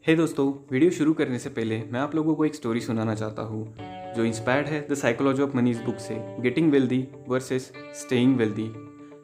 हे दोस्तों, वीडियो शुरू करने से पहले मैं आप लोगों को एक स्टोरी सुनाना चाहता हूँ जो इंस्पायर्ड है द साइकोलॉजी ऑफ मनी इस बुक से, getting wealthy versus staying wealthy.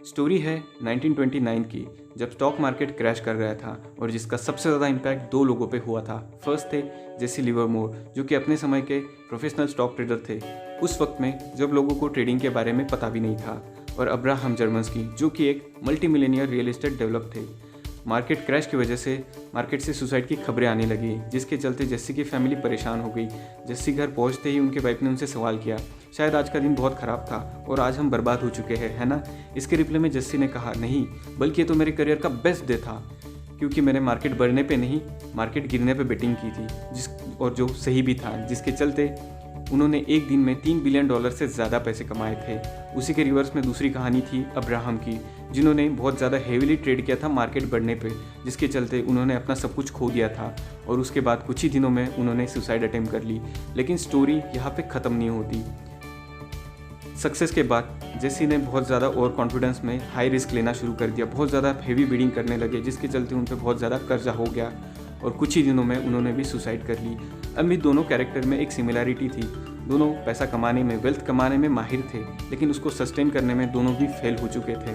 Story है 1929 की, जब स्टॉक मार्केट क्रैश कर गया था और जिसका सबसे ज़्यादा इम्पैक्ट दो लोगों पे हुआ था। फर्स्ट थे जेसी लिवरमोर, जो कि अपने समय के प्रोफेशनल स्टॉक ट्रेडर थे उस वक्त में जब लोगों को ट्रेडिंग के बारे में पता भी नहीं था, और अब्राहम जर्मन्स्की, जो कि एक multi millionaire real estate develop थे। मार्केट क्रैश की वजह से मार्केट से सुसाइड की खबरें आने लगी, जिसके चलते जेसी की फैमिली परेशान हो गई। जेसी घर पहुंचते ही उनके वाइफ ने उनसे सवाल किया, शायद आज का दिन बहुत ख़राब था और आज हम बर्बाद हो चुके हैं, है ना। इसके रिप्लाई में जेसी ने कहा, नहीं, बल्कि ये तो मेरे करियर का बेस्ट डे था, क्योंकि मैंने मार्केट बढ़ने पे नहीं, मार्केट गिरने पे बेटिंग की थी, और जो सही भी था, जिसके चलते उन्होंने एक दिन में $3 बिलियन से ज़्यादा पैसे कमाए थे। उसी के रिवर्स में दूसरी कहानी थी अब्राहम की, जिन्होंने बहुत ज़्यादा हेविली ट्रेड किया था मार्केट बढ़ने पे, जिसके चलते उन्होंने अपना सब कुछ खो दिया था और उसके बाद कुछ ही दिनों में उन्होंने सुसाइड अटेम्प्ट कर ली। लेकिन स्टोरी यहाँ पे ख़त्म नहीं होती। सक्सेस के बाद जेसी ने बहुत ज़्यादा ओवर कॉन्फिडेंस में हाई रिस्क लेना शुरू कर दिया, बहुत ज़्यादा हेवी बीडिंग करने लगे, जिसके चलते उन पर बहुत ज़्यादा कर्जा हो गया और कुछ ही दिनों में उन्होंने भी सुसाइड कर ली। अब भी दोनों कैरेक्टर में एक सिमिलैरिटी थी, दोनों पैसा कमाने में, वेल्थ कमाने में माहिर थे, लेकिन उसको सस्टेन करने में दोनों भी फेल हो चुके थे।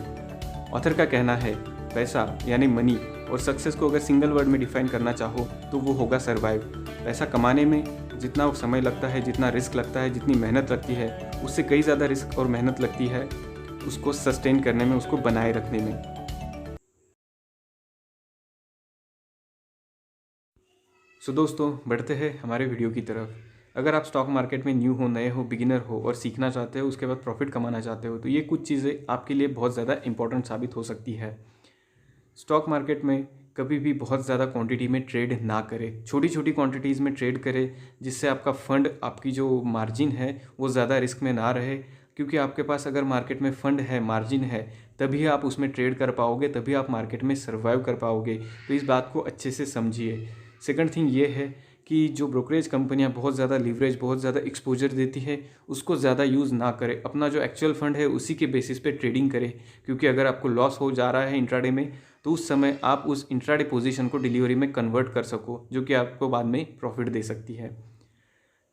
ऑथर का कहना है, पैसा यानी मनी और सक्सेस को अगर सिंगल वर्ड में डिफाइन करना चाहो तो वो होगा सर्वाइव। पैसा कमाने में जितना समय लगता है, जितना रिस्क लगता है, जितनी मेहनत लगती है, उससे कई ज़्यादा रिस्क और मेहनत लगती है उसको सस्टेन करने में, उसको बनाए रखने में। सो दोस्तों, बढ़ते हैं हमारे वीडियो की तरफ। अगर आप स्टॉक मार्केट में न्यू हो, नए हो, बिगिनर हो और सीखना चाहते हो, उसके बाद प्रॉफिट कमाना चाहते हो, तो ये कुछ चीज़ें आपके लिए बहुत ज़्यादा इंपॉर्टेंट साबित हो सकती है। स्टॉक मार्केट में कभी भी बहुत ज़्यादा क्वांटिटी में ट्रेड ना करें, छोटी छोटी क्वांटिटीज़ में ट्रेड करें, जिससे आपका फंड, आपकी जो मार्जिन है वो ज़्यादा रिस्क में ना रहे। क्योंकि आपके पास अगर मार्केट में फंड है, मार्जिन है, तभी आप उसमें ट्रेड कर पाओगे, तभी आप मार्केट में सर्वाइव कर पाओगे। तो इस बात को अच्छे से समझिए। सेकंड थिंग ये है कि जो ब्रोकरेज कंपनियां बहुत ज़्यादा लीवरेज, बहुत ज़्यादा एक्सपोजर देती है, उसको ज़्यादा यूज़ ना करें। अपना जो एक्चुअल फंड है उसी के बेसिस पे ट्रेडिंग करें, क्योंकि अगर आपको लॉस हो जा रहा है इंट्राडे में, तो उस समय आप उस इंट्राडे पोजीशन को डिलीवरी में कन्वर्ट कर सको, जो कि आपको बाद में प्रॉफिट दे सकती है।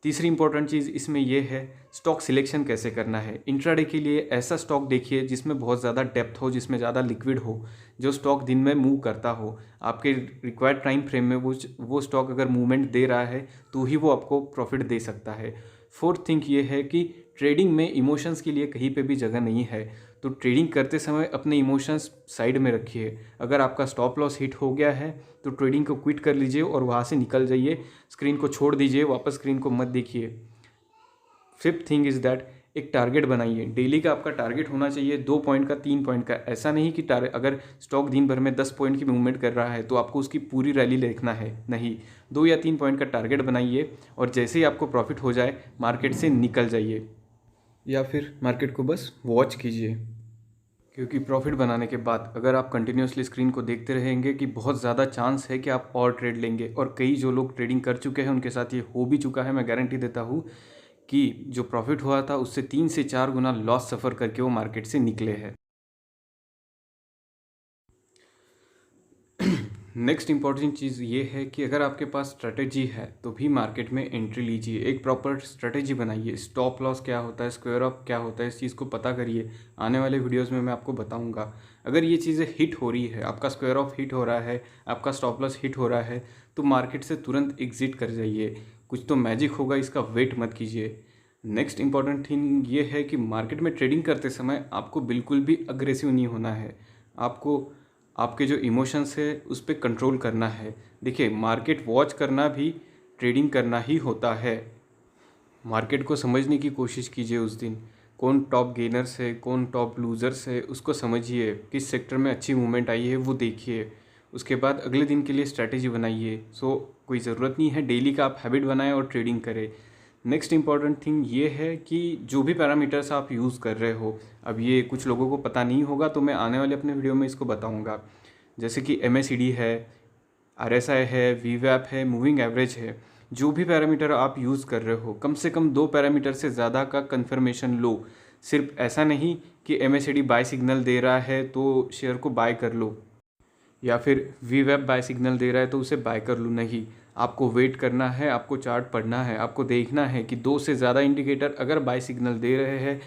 तीसरी इंपॉर्टेंट चीज़ इसमें यह है, स्टॉक सिलेक्शन कैसे करना है। इंट्राडे के लिए ऐसा स्टॉक देखिए जिसमें बहुत ज़्यादा डेप्थ हो, जिसमें ज़्यादा लिक्विड हो, जो स्टॉक दिन में मूव करता हो। आपके रिक्वायर्ड टाइम फ्रेम में वो स्टॉक अगर मूवमेंट दे रहा है तो ही वो आपको प्रॉफिट दे सकता है। फोर्थ थिंग ये है कि ट्रेडिंग में इमोशंस के लिए कहीं पे भी जगह नहीं है, तो ट्रेडिंग करते समय अपने इमोशंस साइड में रखिए। अगर आपका स्टॉप लॉस हिट हो गया है तो ट्रेडिंग को क्विट कर लीजिए और वहाँ से निकल जाइए, स्क्रीन को छोड़ दीजिए, वापस स्क्रीन को मत देखिए। फिफ्थ थिंग इज़ दैट, एक टारगेट बनाइए। डेली का आपका टारगेट होना चाहिए 2 पॉइंट का, 3 पॉइंट का। ऐसा नहीं कि अगर स्टॉक दिन भर में 10 पॉइंट की मूवमेंट कर रहा है तो आपको उसकी पूरी रैली देखना है, नहीं। 2 या 3 पॉइंट का टारगेट बनाइए और जैसे ही आपको प्रॉफिट हो जाए मार्केट से निकल जाइए, या फिर मार्केट को बस वॉच कीजिए। क्योंकि प्रॉफिट बनाने के बाद अगर आप कंटिन्यूसली स्क्रीन को देखते रहेंगे कि बहुत ज़्यादा चांस है कि आप और ट्रेड लेंगे, और कई जो लोग ट्रेडिंग कर चुके हैं उनके साथ ये हो भी चुका है। मैं गारंटी देता हूँ कि जो प्रॉफिट हुआ था उससे 3 से 4 गुना लॉस सफ़र करके वो मार्केट से निकले हैं। नेक्स्ट इंपॉर्टेंट चीज़ ये है कि अगर आपके पास स्ट्रेटेजी है तो भी मार्केट में एंट्री लीजिए। एक प्रॉपर स्ट्रेटेजी बनाइए। स्टॉप लॉस क्या होता है, स्क्वायर ऑफ क्या होता है, इस चीज़ को पता करिए। आने वाले वीडियोस में मैं आपको बताऊंगा। अगर ये चीज़ें हिट हो रही है, आपका स्क्वायर ऑफ हिट हो रहा है, आपका स्टॉप लॉस हिट हो रहा है, तो मार्केट से तुरंत एग्जिट कर जाइए। कुछ तो मैजिक होगा, इसका वेट मत कीजिए। नेक्स्ट इंपॉर्टेंट थिंग ये है कि मार्केट में ट्रेडिंग करते समय आपको बिल्कुल भी अग्रेसिव नहीं होना है। आपको आपके जो इमोशंस है उस पर कंट्रोल करना है। देखिए, मार्केट वॉच करना भी ट्रेडिंग करना ही होता है। मार्केट को समझने की कोशिश कीजिए। उस दिन कौन टॉप गेनर्स है, कौन टॉप लूज़र्स है, उसको समझिए। किस सेक्टर में अच्छी मूवमेंट आई है वो देखिए। उसके बाद अगले दिन के लिए स्ट्रैटेजी बनाइए। कोई ज़रूरत नहीं है डेली का आप हैबिट बनाएं और ट्रेडिंग करें। नेक्स्ट इंपॉर्टेंट थिंग ये है कि जो भी पैरामीटर्स आप यूज़ कर रहे हो, अब ये कुछ लोगों को पता नहीं होगा, तो मैं आने वाले अपने वीडियो में इसको बताऊंगा। जैसे कि MACD है, RSI है, VWAP है, मूविंग एवरेज है। जो भी पैरामीटर आप यूज़ कर रहे हो, कम से कम 2 पैरामीटर से ज़्यादा का कन्फर्मेशन लो। सिर्फ ऐसा नहीं कि MACD बाय सिग्नल दे रहा है तो शेयर को बाय कर लो, या फिर VWAP बाय सिग्नल दे रहा है तो उसे बाय कर लो, नहीं। आपको वेट करना है, आपको चार्ट पढ़ना है, आपको देखना है कि 2 से ज़्यादा इंडिकेटर अगर बाय सिग्नल दे रहे हैं,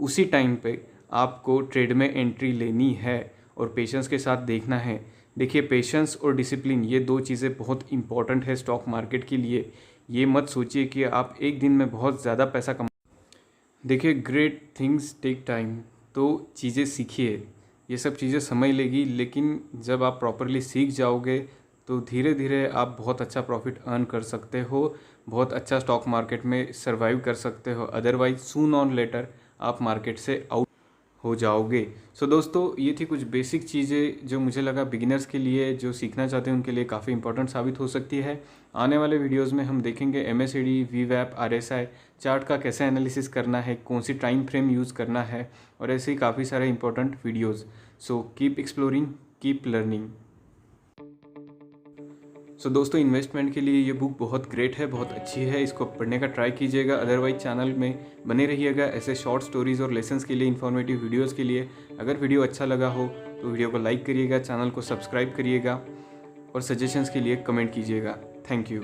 उसी टाइम पे आपको ट्रेड में एंट्री लेनी है और पेशेंस के साथ देखना है। देखिए, पेशेंस और डिसिप्लिन ये 2 चीज़ें बहुत इंपॉर्टेंट है स्टॉक मार्केट के लिए। ये मत सोचिए कि आप एक दिन में बहुत ज़्यादा पैसा कमा। देखिए, ग्रेट थिंग्स टेक टाइम, तो चीज़ें सीखिए। ये सब चीज़ें समय लेगी, लेकिन जब आप प्रॉपरली सीख जाओगे तो धीरे धीरे आप बहुत अच्छा प्रॉफिट अर्न कर सकते हो, बहुत अच्छा स्टॉक मार्केट में सर्वाइव कर सकते हो। अदरवाइज सून ऑन लेटर आप मार्केट से आउट हो जाओगे। सो दोस्तों, ये थी कुछ बेसिक चीज़ें जो मुझे लगा बिगिनर्स के लिए, जो सीखना चाहते हैं उनके लिए काफ़ी इंपॉर्टेंट साबित हो सकती है। आने वाले वीडियोस में हम देखेंगे MACD, VWAP, RSI चार्ट का कैसे एनालिसिस करना है, कौन सी टाइम फ्रेम यूज़ करना है, और ऐसे ही काफ़ी सारे important videos. So keep exploring, keep learning. So दोस्तों, इन्वेस्टमेंट के लिए ये बुक बहुत ग्रेट है, बहुत अच्छी है, इसको पढ़ने का ट्राई कीजिएगा। अदरवाइज चैनल में बने रहिएगा ऐसे शॉर्ट स्टोरीज़ और लेसन्स के लिए, इन्फॉर्मेटिव वीडियोस के लिए। अगर वीडियो अच्छा लगा हो तो वीडियो को लाइक करिएगा, चैनल को सब्सक्राइब करिएगा और सजेशंस के लिए कमेंट कीजिएगा। Thank you.